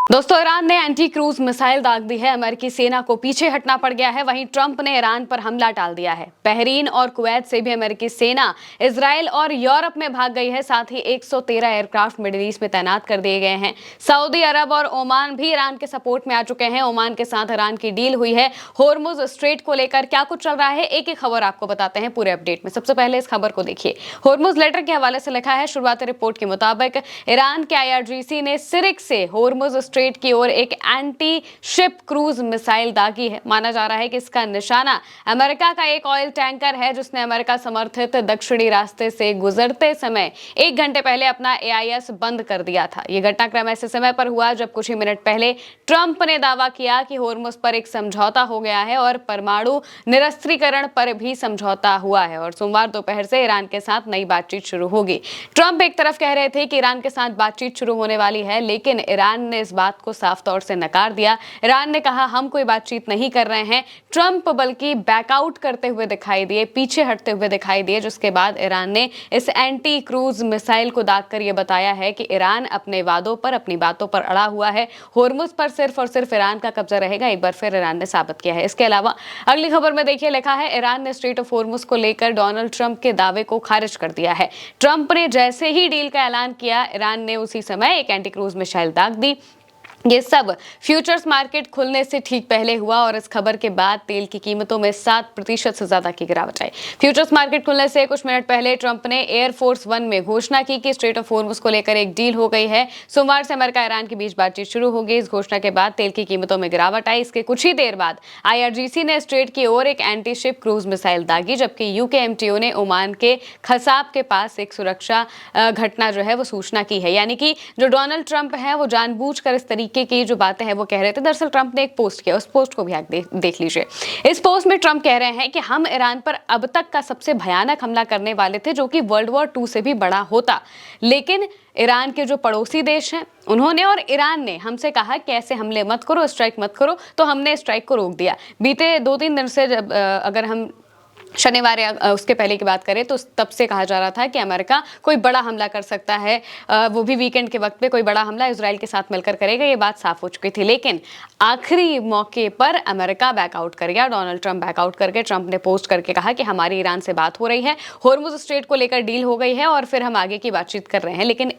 दोस्तों, ईरान ने anti cruise missile दाग दी है। अमेरिकी सेना को पीछे हटना पड़ गया है। वहीं ट्रंप ने ईरान पर हमला टाल दिया है। बहरीन और कुवैत से भी अमेरिकी सेना इजराइल और यूरोप में भाग गई है। साथ ही 113 एयरक्राफ्ट मिडिल ईस्ट में तैनात कर दिए गए हैं। सऊदी अरब और ओमान भी ईरान के सपोर्ट में आ चुके हैं। ओमान के साथ ईरान की डील हुई है। होर्मुज स्ट्रेट को लेकर क्या कुछ चल रहा है, एक एक खबर आपको बताते हैं पूरे अपडेट में। सबसे पहले इस खबर को देखिए। होर्मुज लेटर के हवाले से लिखा है, शुरुआती रिपोर्ट के मुताबिक ईरान के IRGC ने सिरिक से होर्मुज स्ट्रेट की ओर एक एंटी शिप क्रूज मिसाइल दागी है। माना जा रहा है कि इसका निशाना अमेरिका का एक ऑयल टैंकर है, जिसने अमेरिका समर्थित दक्षिणी रास्ते से गुजरते समय 1 घंटे पहले अपना AIS बंद कर दिया था। यह घटनाक्रम ऐसे समय पर हुआ जब कुछ ही मिनट पहले ट्रंप ने दावा किया कि होर्मुज पर एक समझौता हो गया है और परमाणु निरस्त्रीकरण पर भी समझौता हुआ है और सोमवार दोपहर से ईरान के साथ नई बातचीत शुरू होगी। ट्रंप एक तरफ कह रहे थे कि ईरान के साथ बातचीत शुरू होने वाली है, लेकिन ईरान ने इस बात को साफ तौर से नकार दिया। ईरान ने कहा, हम कोई बातचीत नहीं कर रहे हैं। ट्रंप बल्कि बैकआउट करते हुए दिखाई दिए, पीछे हटते हुए दिखाई दिए, जिसके बाद ईरान ने इस एंटी क्रूज मिसाइल को दागकर यह बताया है कि ईरान अपने वादों पर, अपनी बातों पर अड़ा हुआ है। होर्मुज पर सिर्फ और सिर्फ ईरान का कब्जा रहेगा, एक बार फिर ईरान ने साबित किया है। इसके अलावा अगली खबर में देखिए, लिखा है, ईरान ने स्ट्रेट ऑफ होर्मुज को लेकर डोनाल्ड ट्रंप के दावे को खारिज कर दिया है। ट्रंप ने जैसे ही डील का ऐलान किया, ईरान ने उसी समय एक एंटी क्रूज मिसाइल दाग दी। ये सब फ्यूचर्स मार्केट खुलने से ठीक पहले हुआ और इस खबर के बाद तेल की कीमतों में 7% से ज्यादा की गिरावट आई। फ्यूचर्स मार्केट खुलने से कुछ मिनट पहले ट्रंप ने एयरफोर्स 1 में घोषणा की कि स्ट्रेट ऑफ होर्मुज को लेकर एक डील हो गई है। सोमवार से अमेरिका ईरान के बीच बातचीत शुरू होगी। इस घोषणा के बाद तेल की कीमतों में गिरावट आई। इसके कुछ ही देर बाद IRGC ने स्ट्रेट की ओर एक एंटी शिप क्रूज मिसाइल दागी, जबकि UKMTO ने ओमान के खसाब के पास एक सुरक्षा घटना जो है वो सूचना की है। यानी कि जो डोनाल्ड ट्रंप है वो जानबूझकर इस की जो बातें हैं वो कह रहे थे। दरअसल ट्रंप ने एक पोस्ट किया, उस पोस्ट को भी आप देख लीजिए। इस पोस्ट में ट्रंप कह रहे हैं कि हम ईरान पर अब तक का सबसे भयानक हमला करने वाले थे, जो कि वर्ल्ड वॉर 2 से भी बड़ा होता, लेकिन ईरान के जो पड़ोसी देश हैं उन्होंने और ईरान ने हमसे कहा कि ऐसे हमले मत करो, स्ट्राइक मत करो, तो हमने स्ट्राइक को रोक दिया। बीते 2-3 दिन से अगर हम शनिवार या उसके पहले की बात करें तो तब से कहा जा रहा था कि अमेरिका कोई बड़ा हमला कर सकता है, वो भी वीकेंड के वक्त पे कोई बड़ा हमला इजराइल के साथ मिलकर करेगा। ये बात साफ हो चुकी थी, लेकिन आखिरी मौके पर अमेरिका बैकआउट कर गया। डोनाल्ड ट्रंप बैकआउट करके ट्रंप ने पोस्ट करके कहा कि हमारी ईरान से बात हो रही है, होर्मुज स्ट्रेट को लेकर डील हो गई है और फिर हम आगे की बातचीत कर रहे हैं। लेकिन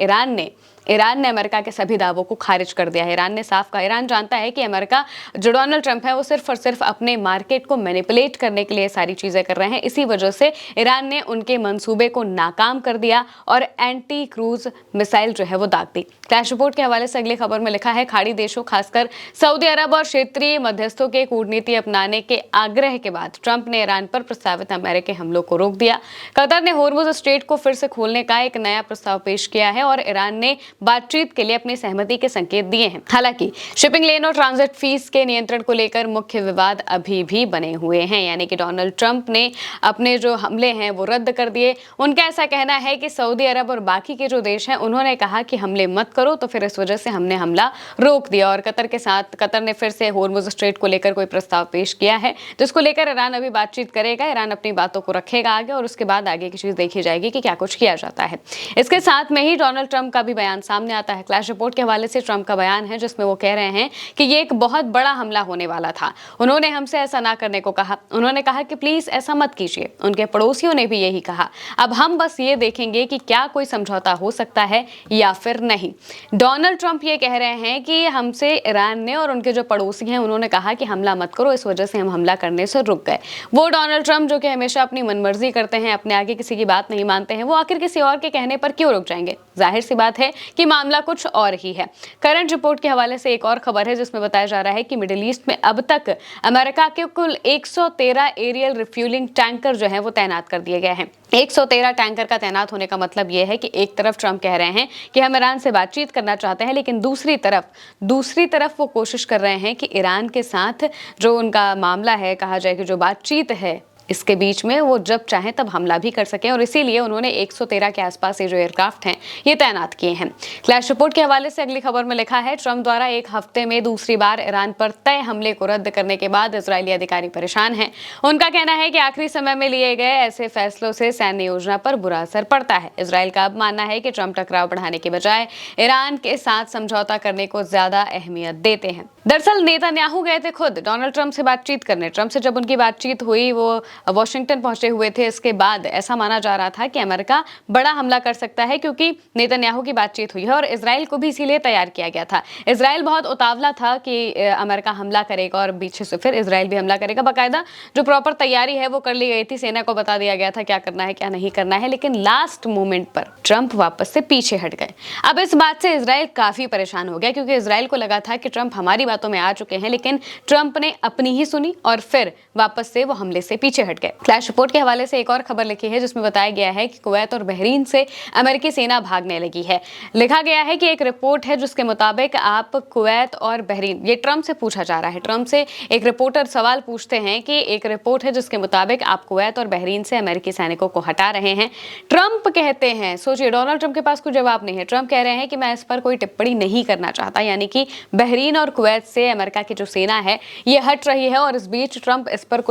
ईरान ने अमेरिका के सभी दावों को खारिज कर दिया है। ईरान ने साफ कहा, ईरान जानता है कि अमेरिका, जो डोनाल्ड ट्रंप है, वो सिर्फ और सिर्फ अपने मार्केट को मैनिपुलेट करने के लिए सारी चीजें कर रहे हैं। इसी वजह से ईरान ने उनके मंसूबे को नाकाम कर दिया और एंटी क्रूज मिसाइल जो है वो दाग दी। फ्लैश रिपोर्ट के हवाले से अगली खबर में लिखा है, खाड़ी देशों खासकर सऊदी अरब और क्षेत्रीय मध्यस्थों के कूटनीति अपनाने के आग्रह के बाद ट्रंप ने ईरान पर प्रस्तावित अमेरिकी हमलों को रोक दिया। कतर ने होर्मुज स्ट्रेट को फिर से खोलने का एक नया प्रस्ताव पेश किया है और ईरान ने बातचीत के लिए अपनी सहमति के संकेत दिए हैं। हालांकि शिपिंग लेन और ट्रांजिट फीस के नियंत्रण को लेकर मुख्य विवाद अभी भी बने हुए हैं। यानी कि डोनाल्ड ट्रंप ने अपने जो हमले हैं वो रद्द कर दिए। उनका ऐसा कहना है कि सऊदी अरब और बाकी के जो देश हैं उन्होंने कहा कि हमले मत करो, तो फिर इस वजह से हमने हमला रोक दिया। और कतर ने फिर से होर्मुज स्ट्रेट को लेकर कोई प्रस्ताव पेश किया है, जिसको लेकर ईरान अभी बातचीत करेगा। ईरान अपनी बातों को रखेगा आगे और उसके बाद आगे की चीज देखी जाएगी कि क्या कुछ किया जाता है। इसके साथ में ही डोनाल्ड ट्रंप का भी बयान सामने आता है। फ्लैश रिपोर्ट के हवाले से ट्रंप का बयान है, जिसमें वो कह रहे हैं कि ये एक बहुत बड़ा हमला होने वाला था। उन्होंने हमसे ऐसा ना करने को कहा। उन्होंने कहा कि प्लीज ऐसा मत कीजिए। उनके पड़ोसियों ने भी यही कहा। अब हम बस ये देखेंगे कि क्या कोई समझौता हो सकता है या फिर नहीं। डोनाल्ड ट्रंप ये कह रहे हैं कि हमसे ईरान ने और उनके जो पड़ोसी हैं उन्होंने कहा कि हमला मत करो, इस वजह से हम हमला करने से रुक गए। वो डोनाल्ड ट्रंप जो कि हमेशा अपनी मनमर्जी करते हैं, अपने आगे किसी की बात नहीं मानते हैं, वो आखिर किसी और के कहने पर क्यों रुक जाएंगे? जाहिर सी बात है कि मामला कुछ और ही है। करंट रिपोर्ट के हवाले से एक और खबर है, जिसमें बताया जा रहा है कि मिडिल ईस्ट में अब तक अमेरिका के कुल 113 एरियल रिफ्यूलिंग टैंकर जो है वो तैनात कर दिए गए हैं। 113 टैंकर का तैनात होने का मतलब यह है कि एक तरफ ट्रंप कह रहे हैं कि हम ईरान से बातचीत करना चाहते हैं, लेकिन दूसरी तरफ वो कोशिश कर रहे हैं कि ईरान के साथ जो उनका मामला है, कहा जाए कि जो बातचीत है इसके बीच में वो जब चाहें तब हमला भी कर सकें, और इसीलिए उन्होंने 113 के आसपास ये जो एयरक्राफ्ट हैं ये तैनात किए हैं। फ्लैश रिपोर्ट के हवाले से अगली खबर में लिखा है, ट्रंप द्वारा एक हफ्ते में दूसरी बार ईरान पर तय हमले को रद्द करने के बाद इजरायली अधिकारी परेशान हैं। उनका कहना है कि आखिरी समय में लिए गए ऐसे फैसलों से सैन्य योजना पर बुरा असर पड़ता है। इजरायल का अब मानना है कि ट्रंप टकराव बढ़ाने के बजाय ईरान के साथ समझौता करने को ज्यादा अहमियत देते हैं। दरअसल नेतन्याहू गए थे खुद डोनाल्ड ट्रंप से बातचीत करने। ट्रंप से जब उनकी बातचीत हुई, वो वॉशिंगटन पहुंचे हुए थे। इसके बाद ऐसा माना जा रहा था कि अमेरिका बड़ा हमला कर सकता है, क्योंकि नेतन्याहू की बातचीत हुई है और इजराइल को भी इसीलिए तैयार किया गया था। इजराइल बहुत उतावला था कि अमेरिका हमला करेगा और पीछे से फिर इजराइल भी हमला करेगा। बाकायदा जो प्रॉपर तैयारी है वो कर ली गई थी, सेना को बता दिया गया था क्या करना है क्या नहीं करना है, लेकिन लास्ट मोमेंट पर ट्रंप वापस से पीछे हट गए। अब इस बात से इजराइल काफी परेशान हो गया, क्योंकि इजराइल को लगा था कि ट्रंप हमारी बातों में आ चुके हैं, लेकिन ट्रंप ने अपनी ही सुनी और फिर वापस से वो हमले से पीछे हट गए। फ्लैश रिपोर्ट के हवाले से एक और खबर लिखी है जिसमें बताया गया है कि कुवैत और बहरीन से अमेरिकी सेना भागने लगी है। लिखा गया है कि एक रिपोर्ट है जिसके मुताबिक आप कुवैत और बहरीन, ये ट्रंप से पूछा जा रहा है, ट्रंप से एक रिपोर्टर सवाल पूछते हैं कि एक रिपोर्ट है जिसके मुताबिक आप कुवैत और बहरीन से अमेरिकी सैनिकों को हटा रहे हैं। ट्रंप कहते हैं, सोचिए, डोनाल्ड ट्रंप के पास कोई जवाब नहीं है। ट्रंप कह रहे हैं कि मैं इस पर कोई टिप्पणी नहीं करना चाहता, यानी कि बहरीन और कुवैत से अमेरिका की जो सेना है ये हट रही है, और इस बीच ट्रंप इस पर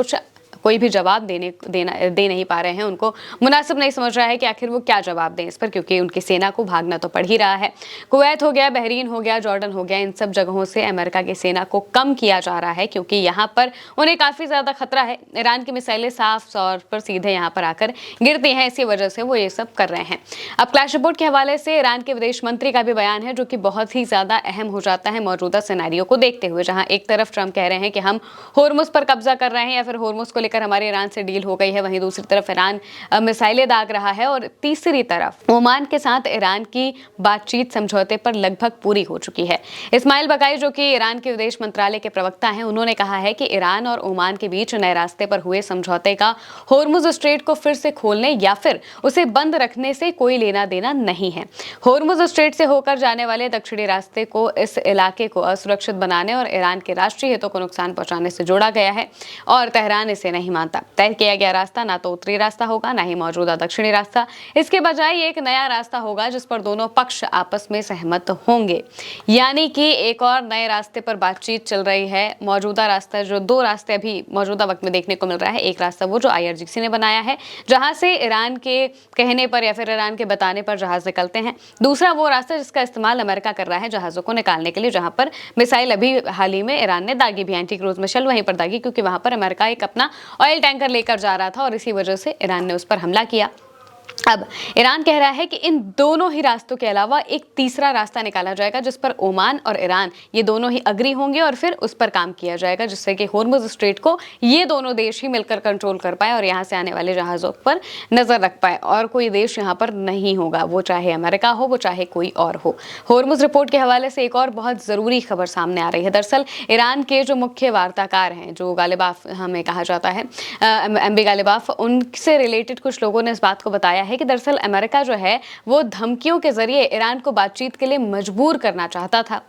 कोई भी जवाब दे नहीं पा रहे हैं। उनको मुनासिब नहीं समझ रहा है कि आखिर वो क्या जवाब दें इस पर, क्योंकि उनकी सेना को भागना तो पड़ ही रहा है। कुवैत हो गया, बहरीन हो गया, जॉर्डन हो गया, इन सब जगहों से अमेरिका की सेना को कम किया जा रहा है, क्योंकि यहाँ पर उन्हें काफ़ी ज़्यादा खतरा है। ईरान की मिसाइलें साफ तौर पर सीधे यहाँ पर आकर गिरती हैं, इसी वजह से वो ये सब कर रहे हैं। अब फ्लैश रिपोर्ट के हवाले से ईरान के विदेश मंत्री का भी बयान है, जो कि बहुत ही ज़्यादा अहम हो जाता है मौजूदा सिनेरियो को देखते हुए, जहाँ एक तरफ ट्रंप कह रहे हैं कि हम होर्मुज पर कब्जा कर रहे हैं या फिर होर्मुज को लेकर हमारे ईरान से डील हो गई है, वहीं दूसरी तरफ ईरान मिसाइलें दाग रहा है, और तीसरी तरफ ओमान के साथ ईरान की बातचीत समझौते पर लगभग पूरी हो चुकी है। इस्माइल बकाई, जो कि ईरान के विदेश मंत्रालय के प्रवक्ता हैं, उन्होंने कहा है कि ईरान और ओमान के बीच नए रास्ते पर हुए समझौते का होर्मुज स्ट्रेट को फिर से खोलने या फिर उसे बंद रखने से कोई लेना देना नहीं है। होर्मुज स्ट्रेट से होकर जाने वाले दक्षिणी रास्ते को इस इलाके को असुरक्षित बनाने और ईरान के राष्ट्रीय हितों को नुकसान पहुंचाने से जोड़ा गया है, और तेहरान इसे नहीं मानता। तय किया गया रास्ता ना तो उत्तरी रास्ता होगा, ना ही मौजूदा दक्षिणी रास्ता। इसके बजाय एक नया रास्ता होगा जिस पर दोनों पक्ष आपस में सहमत होंगे, यानी कि एक और नए रास्ते पर बातचीत चल रही है। मौजूदा रास्ता, जो दो रास्ते अभी मौजूदा वक्त में देखने को मिल रहा है, एक रास्ता वो जो IRGC ने बनाया है, जहां से ईरान के कहने पर या फिर ईरान के बताने पर जहाज निकलते हैं। दूसरा वो रास्ता जिसका इस्तेमाल अमेरिका कर रहा है जहाजों को निकालने के लिए, जहां पर मिसाइल अभी हाल ही में ईरान ने दागी भी, एंटी क्रूज मिसाइल वहीं पर दागी, क्योंकि वहां पर अमेरिका एक अपना ऑयल टैंकर लेकर जा रहा था और इसी वजह से ईरान ने उस पर हमला किया। अब ईरान कह रहा है कि इन दोनों ही रास्तों के अलावा एक तीसरा रास्ता निकाला जाएगा जिस पर ओमान और ईरान ये दोनों ही अग्री होंगे और फिर उस पर काम किया जाएगा, जिससे कि होर्मुज स्ट्रेट को ये दोनों देश ही मिलकर कंट्रोल कर पाए और यहाँ से आने वाले जहाज़ों पर नजर रख पाए, और कोई देश यहाँ पर नहीं होगा, वो चाहे अमेरिका हो, वो चाहे कोई और हो। होर्मुज रिपोर्ट के हवाले से एक और बहुत ज़रूरी खबर सामने आ रही है। दरअसल ईरान के जो मुख्य वार्ताकार हैं, जो गालिबाफ हमें कहा जाता है, MB गालिबाफ, उनसे रिलेटेड कुछ लोगों ने इस बात को बताया है कि दरअसल अमेरिका जो है वो धमकियों के जरिए ईरान को बातचीत के लिए मजबूर करना चाहता था,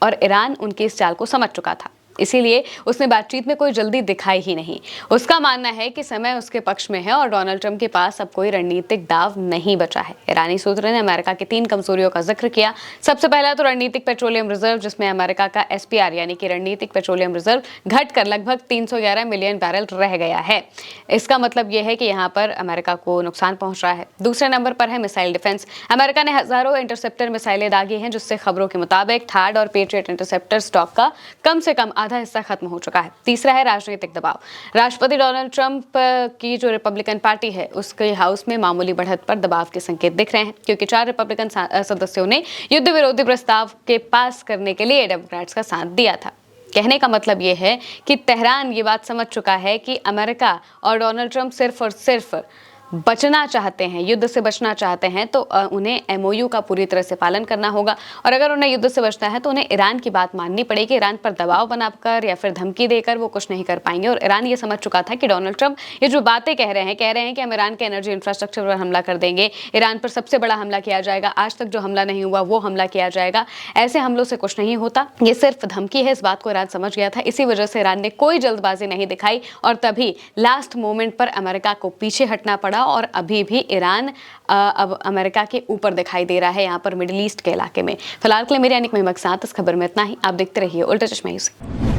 और ईरान उनकी इस चाल को समझ चुका था, इसीलिए उसने बातचीत में कोई जल्दी दिखाई ही नहीं। उसका मानना है कि समय उसके पक्ष में है और डोनाल्ड ट्रंप के पास अब कोई रणनीतिक दाव नहीं बचा है। ईरानी सूत्र ने अमेरिका की 3 कमजोरियों का जिक्र किया। सबसे पहला तो रणनीतिक पेट्रोलियम रिजर्व, जिसमें अमेरिका का SPR यानी कि रणनीतिक पेट्रोलियम रिजर्व घटकर लगभग 311 मिलियन बैरल रह गया है। इसका मतलब यह है कि यहाँ पर अमेरिका को नुकसान पहुंच रहा है। दूसरे नंबर पर है मिसाइल डिफेंस। अमेरिका ने हजारों इंटरसेप्टर मिसाइलें दागी हैं, जिससे खबरों के मुताबिक थार्ड और पेट्रियट इंटरसेप्टर स्टॉक का कम से कम आधा हिस्सा खत्म हो चुका है। तीसरा है राजनीतिक दबाव। राष्ट्रपति डोनाल्ड ट्रंप की जो रिपब्लिकन पार्टी है उसके हाउस में मामूली बढ़त पर दबाव के संकेत दिख रहे हैं, क्योंकि 4 रिपब्लिकन सदस्यों ने युद्ध विरोधी प्रस्ताव के पास करने के लिए डेमोक्रेट्स का साथ दिया था। कहने का मतलब यह है कि तेहरान ये बात समझ चुका है कि अमेरिका और डोनाल्ड ट्रंप सिर्फ और सिर्फ बचना चाहते हैं, युद्ध से बचना चाहते हैं, तो उन्हें एमओयू का पूरी तरह से पालन करना होगा। और अगर उन्हें युद्ध से बचना है तो उन्हें ईरान की बात माननी पड़ेगी। ईरान पर दबाव बनाकर या फिर धमकी देकर वो कुछ नहीं कर पाएंगे। और ईरान ये समझ चुका था कि डोनाल्ड ट्रंप ये जो बातें कह रहे हैं कि हम ईरान के एनर्जी इंफ्रास्ट्रक्चर पर हमला कर देंगे, ईरान पर सबसे बड़ा हमला किया जाएगा, आज तक जो हमला नहीं हुआ वो हमला किया जाएगा। ऐसे हमलों से कुछ नहीं होता, ये सिर्फ धमकी है। इस बात को ईरान समझ गया था। इसी वजह से ईरान ने कोई जल्दबाजी नहीं दिखाई और तभी लास्ट मोमेंट पर अमेरिका को पीछे हटना पड़ा। और अभी भी ईरान अब अमेरिका के ऊपर दिखाई दे रहा है यहाँ पर मिडिल ईस्ट के इलाके में। फिलहाल के लिए मेरे यानी कि मैं साथ इस खबर में इतना ही। आप देखते रहिए उल्टा चश्मा न्यूज़।